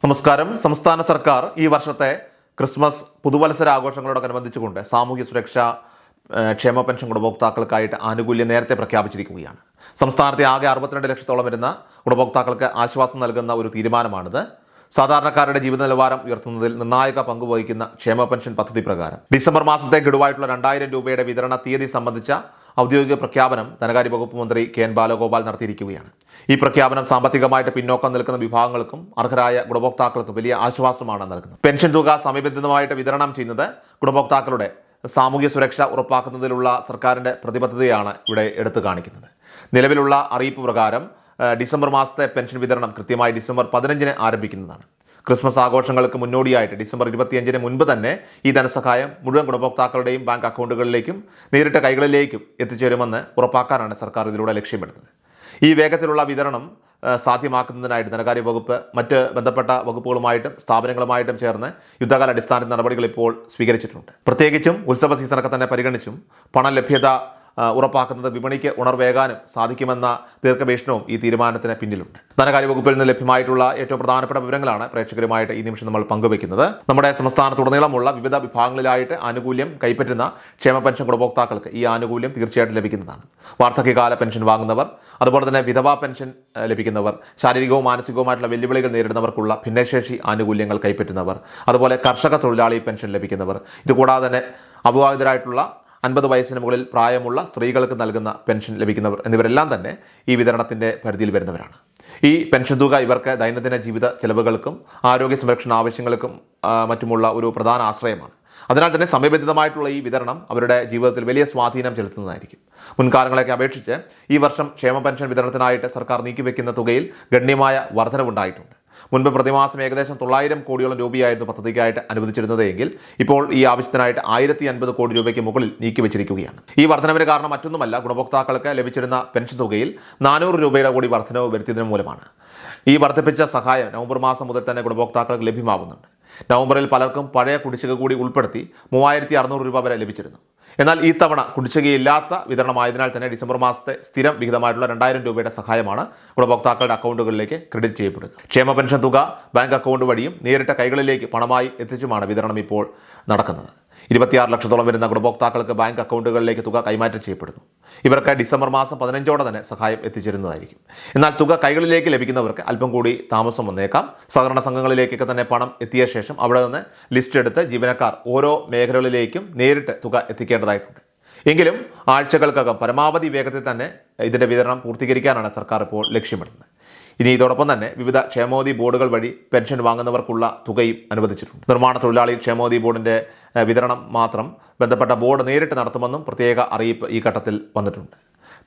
നമസ്കാരം. സംസ്ഥാന സർക്കാർ ഈ വർഷത്തെ ക്രിസ്മസ് പുതുവത്സര ആഘോഷങ്ങളോടനുബന്ധിച്ചുകൊണ്ട് സാമൂഹ്യ സുരക്ഷാ ക്ഷേമ പെൻഷൻ ഗുണഭോക്താക്കൾക്കായിട്ട് ആനുകൂല്യം നേരത്തെ പ്രഖ്യാപിച്ചിരിക്കുകയാണ്. സംസ്ഥാനത്തെ ആകെ 62 ലക്ഷത്തോളം വരുന്ന ഗുണഭോക്താക്കൾക്ക് ആശ്വാസം നൽകുന്ന ഒരു തീരുമാനമാണിത്. സാധാരണക്കാരുടെ ജീവിത നിലവാരം ഉയർത്തുന്നതിൽ നിർണായക പങ്കുവഹിക്കുന്ന ക്ഷേമ പെൻഷൻ പദ്ധതി പ്രകാരം ഡിസംബർ മാസത്തെ ഗഡുവായിട്ടുള്ള 2000 രൂപയുടെ വിതരണ തീയതി സംബന്ധിച്ച ഔദ്യോഗിക പ്രഖ്യാപനം ധനകാര്യ വകുപ്പ് മന്ത്രി കെ.എൻ. ബാലഗോപാൽ നടത്തിയിരിക്കുകയാണ്. ഈ പ്രഖ്യാപനം സാമ്പത്തികമായിട്ട് പിന്നോക്കം നിൽക്കുന്ന വിഭാഗങ്ങൾക്കും അർഹരായ ഗുണഭോക്താക്കൾക്കും വലിയ ആശ്വാസമാണ് നൽകുന്നത്. പെൻഷൻ തുക സമയബന്ധിതമായിട്ട് വിതരണം ചെയ്യുന്നത് ഗുണഭോക്താക്കളുടെ സാമൂഹ്യ സുരക്ഷ ഉറപ്പാക്കുന്നതിലുള്ള സർക്കാരിൻ്റെ പ്രതിബദ്ധതയാണ് ഇവിടെ എടുത്തു കാണിക്കുന്നത്. നിലവിലുള്ള അറിയിപ്പ് പ്രകാരം ഡിസംബർ മാസത്തെ പെൻഷൻ വിതരണം കൃത്യമായി ഡിസംബർ 15-ന് ആരംഭിക്കുന്നതാണ്. ക്രിസ്മസ് ആഘോഷങ്ങൾക്ക് മുന്നോടിയായിട്ട് ഡിസംബർ 25-ന് മുൻപ് തന്നെ ഈ ധനസഹായം മുഴുവൻ ഗുണഭോക്താക്കളുടെയും ബാങ്ക് അക്കൗണ്ടുകളിലേക്കും നേരിട്ട് കൈകളിലേക്കും എത്തിച്ചേരുമെന്ന് ഉറപ്പാക്കാനാണ് സർക്കാർ ഇതിലൂടെ ലക്ഷ്യമിടുന്നത്. ഈ വേഗത്തിലുള്ള വിതരണം സാധ്യമാക്കുന്നതിനായിട്ട് ധനകാര്യ വകുപ്പ് മറ്റ് ബന്ധപ്പെട്ട വകുപ്പുകളുമായിട്ടും സ്ഥാപനങ്ങളുമായിട്ടും ചേർന്ന് യുദ്ധകാല അടിസ്ഥാന നടപടികൾ ഇപ്പോൾ സ്വീകരിച്ചിട്ടുണ്ട്. പ്രത്യേകിച്ചും ഉത്സവ സീസണൊക്കെ തന്നെ പരിഗണിച്ചും പണലഭ്യത ഉറപ്പാക്കുന്നത് വിപണിക്ക് ഉണർവേകാനും സാധിക്കുമെന്ന ദീർഘവീക്ഷണവും ഈ തീരുമാനത്തിന് പിന്നിലുണ്ട്. ധനകാര്യ വകുപ്പിൽ നിന്ന് ലഭ്യമായിട്ടുള്ള ഏറ്റവും പ്രധാനപ്പെട്ട വിവരങ്ങളാണ് പ്രേക്ഷകരുമായിട്ട് ഈ നിമിഷം നമ്മൾ പങ്കുവയ്ക്കുന്നത്. നമ്മുടെ സംസ്ഥാനത്തുടനീളമുള്ള വിവിധ വിഭാഗങ്ങളിലായിട്ട് ആനുകൂല്യം കൈപ്പറ്റുന്ന ക്ഷേമ പെൻഷൻ ഗുണഭോക്താക്കൾക്ക് ഈ ആനുകൂല്യം തീർച്ചയായിട്ടും ലഭിക്കുന്നതാണ്. വാർദ്ധക്യകാല പെൻഷൻ വാങ്ങുന്നവർ, അതുപോലെ തന്നെ വിധവാ പെൻഷൻ ലഭിക്കുന്നവർ, ശാരീരികവും മാനസികവുമായിട്ടുള്ള വെല്ലുവിളികൾ നേരിടുന്നവർക്കുള്ള ഭിന്നശേഷി ആനുകൂല്യങ്ങൾ കൈപ്പറ്റുന്നവർ, അതുപോലെ കർഷക തൊഴിലാളി പെൻഷൻ ലഭിക്കുന്നവർ, ഇതുകൂടാതെ തന്നെ അവിവാഹിതരായിട്ടുള്ള 50 വയസ്സിന് മുകളിൽ പ്രായമുള്ള സ്ത്രീകൾക്ക് നൽകുന്ന പെൻഷൻ ലഭിക്കുന്നവർ എന്നിവരെല്ലാം തന്നെ ഈ വിതരണത്തിൻ്റെ പരിധിയിൽ വരുന്നവരാണ്. ഈ പെൻഷൻ തുക ഇവർക്ക് ദൈനംദിന ജീവിത ചെലവുകൾക്കും ആരോഗ്യ സംരക്ഷണ ആവശ്യങ്ങൾക്കും മറ്റുമുള്ള ഒരു പ്രധാന ആശ്രയമാണ്. അതിനാൽ തന്നെ സമയബന്ധിതമായിട്ടുള്ള ഈ വിതരണം അവരുടെ ജീവിതത്തിൽ വലിയ സ്വാധീനം ചെലുത്തുന്നതായിരിക്കും. മുൻകാലങ്ങളെയൊക്കെ അപേക്ഷിച്ച് ഈ വർഷം ക്ഷേമ പെൻഷൻ വിതരണത്തിനായിട്ട് സർക്കാർ നീക്കിവെക്കുന്ന തുകയിൽ ഗണ്യമായ വർധനവുണ്ടായിട്ടുണ്ട്. മുൻപ് പ്രതിമാസം ഏകദേശം 900 കോടിയോളം രൂപയായിരുന്നു പദ്ധതിക്കായിട്ട് അനുവദിച്ചിരുന്നതെങ്കിൽ ഇപ്പോൾ ഈ ആവശ്യത്തിനായിട്ട് 1050 കോടി രൂപയ്ക്ക് മുകളിൽ നീക്കിവെച്ചിരിക്കുകയാണ്. ഈ വർധനവിന് കാരണം മറ്റൊന്നുമല്ല, ഗുണഭോക്താക്കൾക്ക് ലഭിച്ചിരുന്ന പെൻഷൻ തുകയിൽ 400 രൂപയുടെ കൂടി വർധനവ് വരുത്തിയതിനു മൂലമാണ്. ഈ വർദ്ധിപ്പിച്ച സഹായം നവംബർ മാസം മുതൽ തന്നെ ഗുണഭോക്താക്കൾക്ക് ലഭ്യമാകുന്നുണ്ട്. നവംബറിൽ പലർക്കും പഴയ കുടിശ്ശിക കൂടി ഉൾപ്പെടുത്തി 3600 രൂപ വരെ ലഭിച്ചിരുന്നു. എന്നാൽ ഈ തവണ കുടിശ്ശികയില്ലാത്ത വിതരണമായതിനാൽ തന്നെ ഡിസംബർ മാസത്തെ സ്ഥിരം വിഹിതമായിട്ടുള്ള 2000 രൂപയുടെ സഹായമാണ് ഗുണഭോക്താക്കളുടെ അക്കൗണ്ടുകളിലേക്ക് ക്രെഡിറ്റ് ചെയ്യപ്പെടുക. ക്ഷേമ പെൻഷൻ തുക ബാങ്ക് അക്കൗണ്ട് വഴിയും നേരിട്ട് കൈകളിലേക്ക് പണമായി എത്തിച്ചുമാണ് വിതരണം ഇപ്പോൾ നടക്കുന്നത്. 26 ലക്ഷത്തോളം വരുന്ന ഗുണഭോക്താക്കൾക്ക് ബാങ്ക് അക്കൗണ്ടുകളിലേക്ക് തുക കൈമാറ്റം ചെയ്യപ്പെടുന്നു. ഇവർക്ക് ഡിസംബർ മാസം 15-ഓടെ തന്നെ സഹായം എത്തിച്ചേരുന്നതായിരിക്കും. എന്നാൽ തുക കൈകളിലേക്ക് ലഭിക്കുന്നവർക്ക് അല്പം കൂടി താമസം വന്നേക്കാം. സഹകരണ സംഘങ്ങളിലേക്കൊക്കെ തന്നെ പണം എത്തിയ ശേഷം അവിടെ നിന്ന് ലിസ്റ്റ് എടുത്ത് ജീവനക്കാർ ഓരോ മേഖലകളിലേക്കും നേരിട്ട് തുക എത്തിക്കേണ്ടതായിട്ടുണ്ട്. എങ്കിലും ആഴ്ചകൾക്കകം പരമാവധി വേഗത്തിൽ തന്നെ ഇതിൻ്റെ വിതരണം പൂർത്തീകരിക്കാനാണ് സർക്കാർ ഇപ്പോൾ ലക്ഷ്യമിടുന്നത്. ഇനി ഇതോടൊപ്പം തന്നെ വിവിധ ക്ഷേമോദി ബോർഡുകൾ വഴി പെൻഷൻ വാങ്ങുന്നവർക്കുള്ള തുകയും അനുവദിച്ചിട്ടുണ്ട്. നിർമ്മാണ തൊഴിലാളി ക്ഷേമോദി ബോർഡിൻ്റെ വിതരണം മാത്രം ബന്ധപ്പെട്ട ബോർഡ് നേരിട്ട് നടത്തുമെന്നും പ്രത്യേക അറിയിപ്പ് ഈ ഘട്ടത്തിൽ വന്നിട്ടുണ്ട്.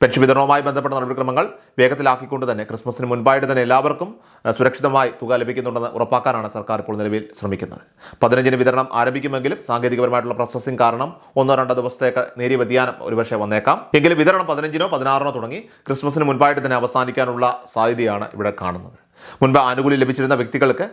പെൻഷൻ വിതരണവുമായി ബന്ധപ്പെട്ട നടപടിക്രമങ്ങൾ വേഗത്തിലാക്കിക്കൊണ്ട് തന്നെ ക്രിസ്മസിന് മുൻപായിട്ട് തന്നെ എല്ലാവർക്കും സുരക്ഷിതമായി തുക ലഭിക്കുന്നുണ്ടെന്ന് ഉറപ്പാക്കാനാണ് സർക്കാർ ഇപ്പോൾ നിലവിൽ ശ്രമിക്കുന്നത്. 15-ന് വിതരണം ആരംഭിക്കുമെങ്കിലും സാങ്കേതികപരമായിട്ടുള്ള പ്രോസസ്സിംഗ് കാരണം 1-2 ദിവസത്തേക്ക് നേരിയ വ്യതിയാനം ഒരുപക്ഷെ വന്നേക്കാം. എങ്കിലും വിതരണം 15-നോ 16-നോ തുടങ്ങി ക്രിസ്മസിന് മുൻപായിട്ട് തന്നെ അവസാനിക്കാനുള്ള സാധ്യതയാണ് ഇവിടെ കാണുന്നത്. മുൻപ് ആനുകൂല്യം ലഭിച്ചിരുന്ന വ്യക്തികൾക്ക്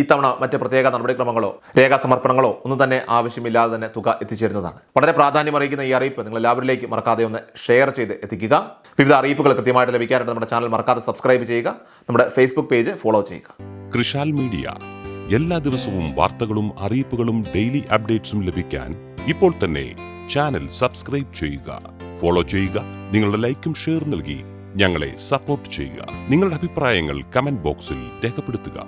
ഇത്തവണ മറ്റ് പ്രത്യേക നടപടിക്രമങ്ങളോ രേഖാസമർപ്പണങ്ങളോ ഒന്നും തന്നെ ആവശ്യമില്ലാതെ തന്നെ തുക എത്തിച്ചേരുന്നതാണ്. വളരെ പ്രാധാന്യമറിയിക്കുന്ന ഈ അറിയിപ്പ് നിങ്ങൾ എല്ലാവരിലേക്കും മറക്കാതെ ഒന്ന് ഷെയർ ചെയ്ത് എത്തിക്കുക. വിവിധ അറിയിപ്പുകൾ കൃത്യമായിട്ട് ലഭിക്കാനായിട്ട് നമ്മുടെ ചാനൽ മറക്കാതെ സബ്സ്ക്രൈബ് ചെയ്യുക. നമ്മുടെ ഫേസ്ബുക്ക് പേജ് ഫോളോ ചെയ്യുക. കൃഷാൽ മീഡിയ എല്ലാ ദിവസവും വാർത്തകളും അറിയിപ്പുകളും ഡെയിലി അപ്ഡേറ്റ്സും ലഭിക്കാൻ ഇപ്പോൾ തന്നെ ചാനൽ സബ്സ്ക്രൈബ് ചെയ്യുക, ഫോളോ ചെയ്യുക. നിങ്ങളുടെ ലൈക്കും ഷെയർ നൽകി ഞങ്ങളെ സപ്പോർട്ട് ചെയ്യുക. നിങ്ങളുടെ അഭിപ്രായങ്ങൾ കമന്റ് ബോക്സിൽ രേഖപ്പെടുത്തുക.